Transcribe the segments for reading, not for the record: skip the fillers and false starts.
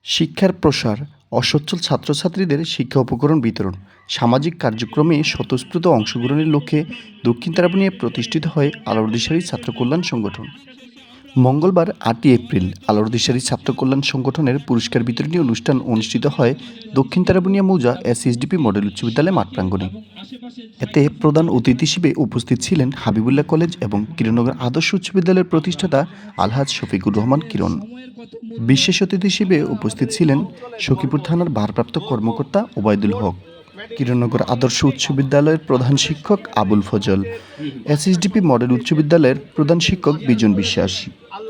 শিক্ষার প্রসার, অসচ্ছল ছাত্রছাত্রীদের শিক্ষা উপকরণ বিতরণ, সামাজিক কার্যক্রমে স্বতঃস্ফূর্ত অংশগ্রহণের লক্ষ্যে দক্ষিণ তারাবণিয়ায় প্রতিষ্ঠিত হয় আলোর দিশারি ছাত্র কল্যাণ সংগঠন। মঙ্গলবার ৮ই এপ্রিল আলোর দিশারি ছাত্র কল্যাণ সংগঠনের পুরস্কার বিতরণী অনুষ্ঠান অনুষ্ঠিত হয় দক্ষিণ তারাবণিয়া মৌজা এসএসডিপি মডেল উচ্চ বিদ্যালয় মাঠ প্রাঙ্গণে। এতে প্রধান অতিথি হিসেবে উপস্থিত ছিলেন হাবিবুল্লাহ কলেজ এবং কিরণনগর আদর্শ উচ্চ বিদ্যালয়ের প্রতিষ্ঠাতা আলহাজ শফিকুর রহমান কিরণ। বিশেষ অতিথি হিসেবে উপস্থিত ছিলেন সখীপুর থানার ভারপ্রাপ্ত কর্মকর্তা ওবায়দুল হক, কিরণনগর আদর্শ উচ্চ বিদ্যালয়ের প্রধান শিক্ষক আবুল ফজল, এসএসডিপি মডেল উচ্চ বিদ্যালয়ের প্রধান শিক্ষক বিজন বিশ্বাস,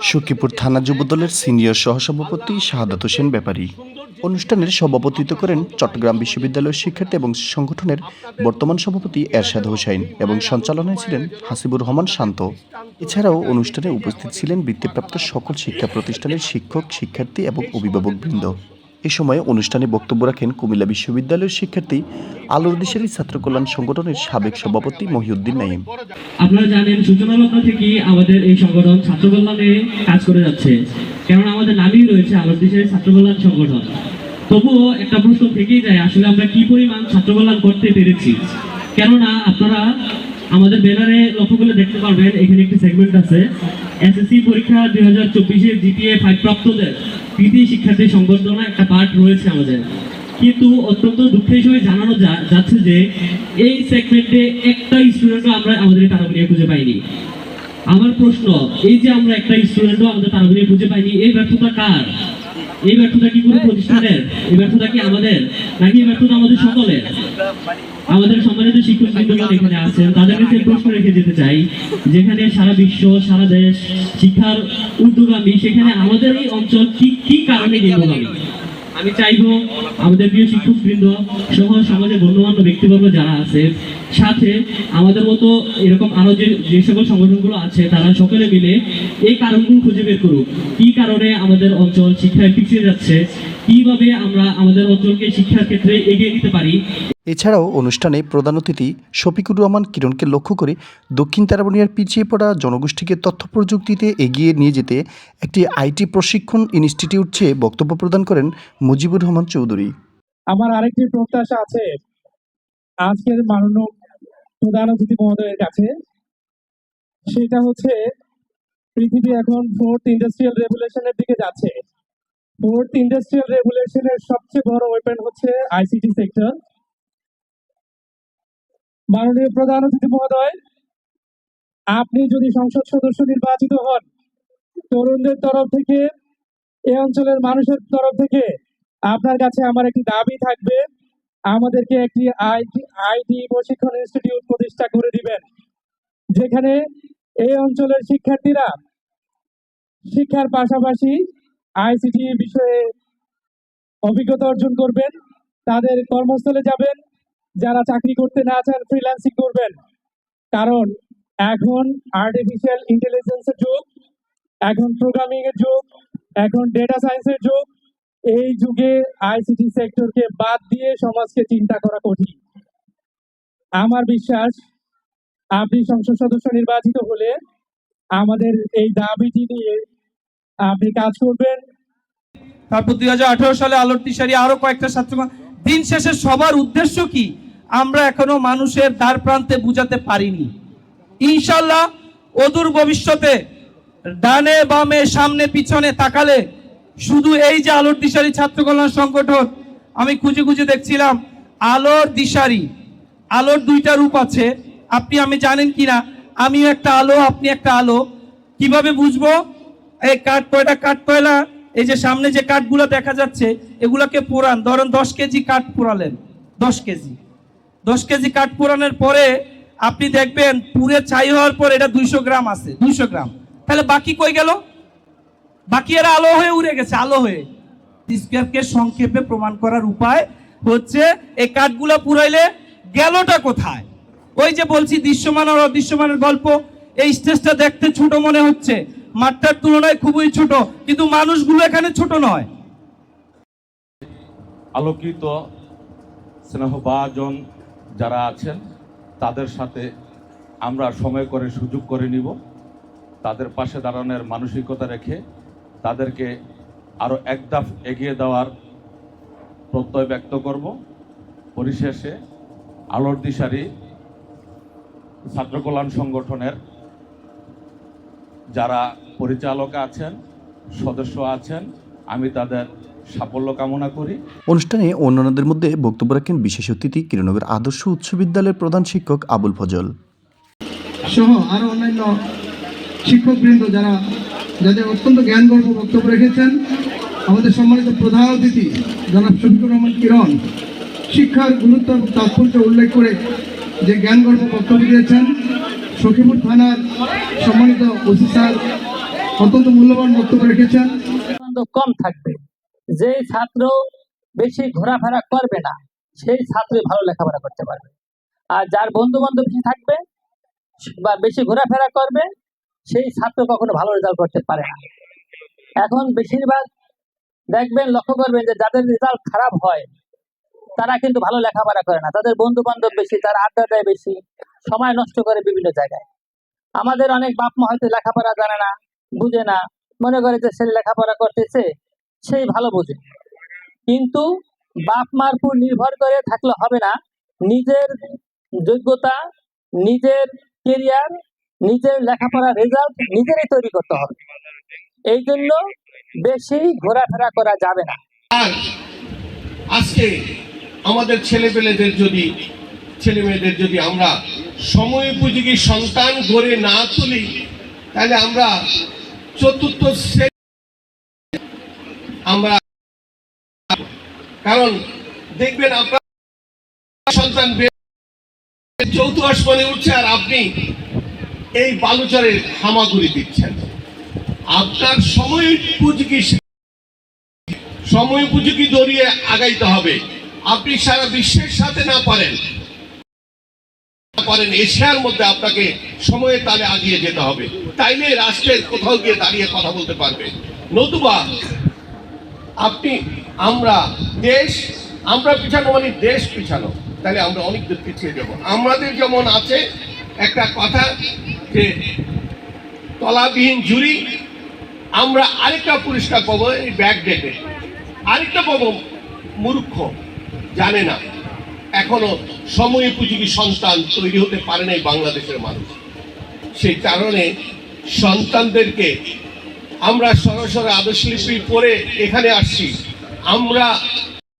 সখীপুর থানা যুবদলের সিনিয়র সহসভাপতি শাহাদাত হোসেন ব্যাপারী। অনুষ্ঠানের সভাপতিত্ব করেন চট্টগ্রাম বিশ্ববিদ্যালয়ের শিক্ষার্থী এবং সংগঠনের বর্তমান সভাপতি এরশাদ হোসাইন এবং সঞ্চালনায় ছিলেন হাসিবুর রহমান শান্ত। এছাড়াও অনুষ্ঠানে উপস্থিত ছিলেন বৃত্তিপ্রাপ্ত সকল শিক্ষা প্রতিষ্ঠানের শিক্ষক, শিক্ষার্থী এবং অভিভাবকবৃন্দ। এ সময় অনুষ্ঠানে বক্তব্য রাখেন কুমিল্লা বিশ্ববিদ্যালয়ের শিক্ষার্থী আলোর দিশারি ছাত্র কল্যাণ সংগঠনের সাবেক সভাপতি মহিউদ্দিন নাইম। আপনারা জানেন সূচনা লগ্ন থেকেই আমাদের এই সংগঠন ছাত্র কল্যাণে কাজ করে যাচ্ছে, কেননা আমাদের নামই রয়েছে আলোর দিশারি ছাত্র কল্যাণ সংগঠন। তবুও একটা প্রশ্ন থেকেই যায়, আসলে আমরা কি পরিমাণ ছাত্র কল্যাণ করতে পেরেছি। কেননা আপনারা আমাদের ব্যানারে লক্ষ্য করলে দেখতে পারবেন এখানে একটি সেগমেন্ট আছে, এসএসসি পরীক্ষা 2024 জিপিএ 5 প্রাপ্তদের কৃতি শিক্ষার্থী সংবর্ধনা একটা পার্ট রয়েছে আমাদের। কিন্তু অত্যন্ত দুঃখের সঙ্গে জানানো যাচ্ছে যে এই সেগমেন্টে একটা স্টুডেন্টও আমরা আমাদের তারাবণিয়া খুঁজে পাইনি। আমার প্রশ্ন, এই যে আমরা একটা স্টুডেন্টও আমাদের তারাবণিয়া খুঁজে পাইনি, এই ব্যর্থতা কার? এই ব্যর্থতা কি কোনো প্রতিষ্ঠানের? এই ব্যর্থতা কি আমাদের, নাকি এই ব্যর্থতা আমাদের সকলের? আমাদের সম্মানিত শিক্ষকবৃন্দগণ এখানে আছেন, তাদের কাছে প্রশ্ন রেখে যেতে চাই, যেখানে সারা বিশ্ব, সারা দেশ শিক্ষার ঊর্ধ্বগামী, সেখানে আমাদের এই অঞ্চল কি কারণে নিম্নগামী? আমি চাইবো আমাদের প্রিয় শিক্ষকবৃন্দ সহ সমাজে গণ্যমান্য ব্যক্তিবর্গ যারা আছে, সাথে আমাদের মতো এরকম আরো যে সকল সংগঠনগুলো আছে, তারা সকলে মিলে এই কারণগুলো খুঁজে বের করুক। কি কারণে আমাদের অঞ্চল শিক্ষায় পিছিয়ে যাচ্ছে, কিভাবে আমরা আমাদের অঞ্চলকে শিক্ষার ক্ষেত্রে এগিয়ে নিতে পারি। এছাড়াও অনুষ্ঠানে প্রধান অতিথি শফিকুর রহমান কিরণকে লক্ষ্য করে দক্ষিণ তারাবণিয়ার পিছিয়ে পড়া জনগোষ্ঠীকে তথ্য প্রযুক্তিতে এগিয়ে নিয়ে যেতে একটি আইটি প্রশিক্ষণ ইনস্টিটিউট চেয়ে বক্তব্য প্রদান করেন মুজিবুর রহমান চৌধুরী। আমার আরেকটি প্রত্যাশা আছে আজকের মাননীয় প্রধান অতিথি মহোদয়ের কাছে, সেটা হচ্ছে পৃথিবী এখন 4th ইন্ডাস্ট্রিয়াল রেভলিউশনের দিকে যাচ্ছে। 4th ইন্ডাস্ট্রিয়াল রেভলিউশনের সবচেয়ে বড় ওয়েপন হচ্ছে আইসিটি সেক্টর। মাননীয় প্রধান অতিথি মহোদয়, আপনি যদি সংসদ সদস্য নির্বাচিত হন, তরুণদের তরফ থেকে, এই অঞ্চলের মানুষের তরফ থেকে আপনার কাছে আমার একটি দাবি থাকবে, আমাদেরকে একটি আইটি প্রশিক্ষণ ইনস্টিটিউট প্রতিষ্ঠা করে দিবেন, যেখানে এই অঞ্চলের শিক্ষার্থীরা শিক্ষার পাশাপাশি আইসিটি বিষয়ে অভিজ্ঞতা অর্জন করবেন, তাদের কর্মস্থলে যাবেন, যারা চাকরি করতে না চান ফ্রিল্যান্সিং করবেন। কারণ এখন আর্টিফিশিয়াল ইন্টেলিজেন্সের যুগ, এখন প্রোগ্রামিং এর যুগ, এখন ডেটা সায়েন্সের যুগ। এই যুগে আইসিটি সেক্টরকে বাদ দিয়ে সমাজকে চিন্তা করা কঠিন। আমার বিশ্বাস আপনি সংসদ সদস্য নির্বাচিত হলে আমাদের এই দাবিটি নিয়ে আপনি কাজ করবেন। তারপর 2018 সালে আলোর দিশারি আরো কয়েকটা ছাত্র। দিন শেষে সবার উদ্দেশ্য কি আমরা এখনো মানুষের দ্বার প্রান্তে বুঝাতে পারিনি। ইনশাল্লাহ অদূর ভবিষ্যতে ডানে বামে সামনে পিছনে তাকালে শুধু এই যে আলোর দিশারি ছাত্র কল্যাণ সংগঠন, আমি খুঁজে খুঁজে দেখছিলাম আলোর দিশারি, আলোর দুইটা রূপ আছে। আপনি আমি জানেন কিনা, আমিও একটা আলো, আপনি একটা আলো। কিভাবে বুঝবো? এই কয়টা কাঠ কয়লা, এই যে সামনে যে কাঠগুলো দেখা যাচ্ছে, এগুলাকে পোড়ান। ধরেন 10 কেজি কাঠ পোড়ালেন, 10 কেজি কাঠ পোড়ানোর পরে আপনি দেখবেন পুরে ছাই হওয়ার পর এটা 200 গ্রাম আছে, 200 গ্রাম। তাহলে বাকি কই গেল? বাকি এরা আলো হয়ে উড়ে গেছে, আলো হয়ে। স্কয়ারকে সংক্ষেপে প্রমাণ করার উপায় হচ্ছে এই কাঠগুলো পুরাইলে গেলটা কোথায়? ওই যে বলছি দৃশ্যমান আর অদৃশ্যমানের গল্প। এই স্টেজটা দেখতে ছোট মনে হচ্ছে, মাঠটার তুলনায় খুবই ছোট, কিন্তু মানুষগুলো এখানে ছোট নয়। আলোকিত স্নেহভাজন যারা আছেন তাদের সাথে আমরা সময় করে সুযোগ করে নিব, তাদের পাশে দাঁড়ানোর মানসিকতা রেখে তাদেরকে আরও এক ধাপ এগিয়ে দেওয়ার প্রত্যয় ব্যক্ত করব। পরিশেষে আলোর দিশারি ছাত্র কল্যাণ সংগঠনের যারা পরিচালক আছেন, সদস্য আছেন, আমি তাদের সাফল্য কামনা করি। অনুষ্ঠানে অন্যান্যদের মধ্যে বক্তব্য রাখেন বিশেষ অতিথি কিরণনগর আদর্শ উচ্চ বিদ্যালয়ের প্রধান শিক্ষক আবুল ফজল সহ আরো অন্যান্য শিক্ষকবৃন্দ যাদের অত্যন্ত জ্ঞানগর্ভ বক্তব্য রেখেছেন। আমাদের সম্মানিত প্রধান অতিথি জনাব শফিকুর রহমান কিরণ শিক্ষার গুরুত্ব এবং তাৎপর্য উল্লেখ করে যে জ্ঞানগর্ভ বক্তব্য দিয়েছেন। সখীপুর থানার সম্মানিত ওসি স্যার অত্যন্ত মূল্যবান বক্তব্য রেখেছেন। কম থাকবে, যে ছাত্র বেশি ঘোরাফেরা করবে না সেই ছাত্রই ভালো লেখাপড়া করতে পারবে, আর যার বন্ধু বান্ধব বেশি থাকবে বা বেশি ঘোরাফেরা করবে সেই ছাত্র কখনো ভালো রেজাল্ট করতে পারে না। এখন বেশিরভাগ দেখবেন, লক্ষ্য করবেন যে যাদের রেজাল্ট খারাপ হয় তারা কিন্তু ভালো লেখাপড়া করে না, তাদের বন্ধু বান্ধব বেশি, তারা আড্ডা দেয় বেশি, সময় নষ্ট করে বিভিন্ন জায়গায়। আমাদের অনেক বাপ মা হয়তো লেখাপড়া জানে না, বুঝে না, মনে করে যে ছেলে লেখাপড়া করতেছে সেই ভালো বোঝে, কিন্তু বাপ মার উপর নির্ভর করে থাকলে হবে না। নিজের যোগ্যতা, নিজের কেরিয়ার, নিজের লেখাপড়ার রেজাল্ট নিজেরই তৈরি করতে হবে। এই জন্য বেশি ঘোরাফেরা করা যাবে না। আর আজকে আমাদের ছেলে মেয়েদের যদি আমরা সময় উপযোগী সন্তান গড়ে না তুলি, তাহলে আমরা চতুর্থ শ্রেণী আমরা, কারণ দেখবেন আপনার সন্তান চৌথ আসমানে উঠছে আর আপনি এই বালুচরের হামাগুড়ি দিচ্ছেন। আপনার সময় উপযোগী দৌড়িয়ে আগাইতে হবে। আপনি সারা বিশ্বের সাথে না পারেন, এশিয়ার মধ্যে আপনাকে সময়ের তালে আগিয়ে যেতে হবে, তাইলে রাষ্ট্রের কোথাও গিয়ে দাঁড়িয়ে কথা বলতে পারবে। নতুবা আমরা পিছানো মানে দেশ পিছানো, তাহলে আমরা অনেক দূর পিছিয়ে যাব। আমাদের যেমন আছে একটা কথা যে তলাবিহীন জুড়ি, আমরা আরেকটা পুরস্কার পাবো এই ব্যাক ডেটে, আরেকটা পাবো মূর্খ, জানে না, এখনো সময় উপযোগী সন্তান তৈরি হতে পারে নাই বাংলাদেশের মানুষ। সেই কারণে সন্তানদেরকে আমরা সরাসরি আদর্শ লিপি পড়ে এখানে আসছি। আমরা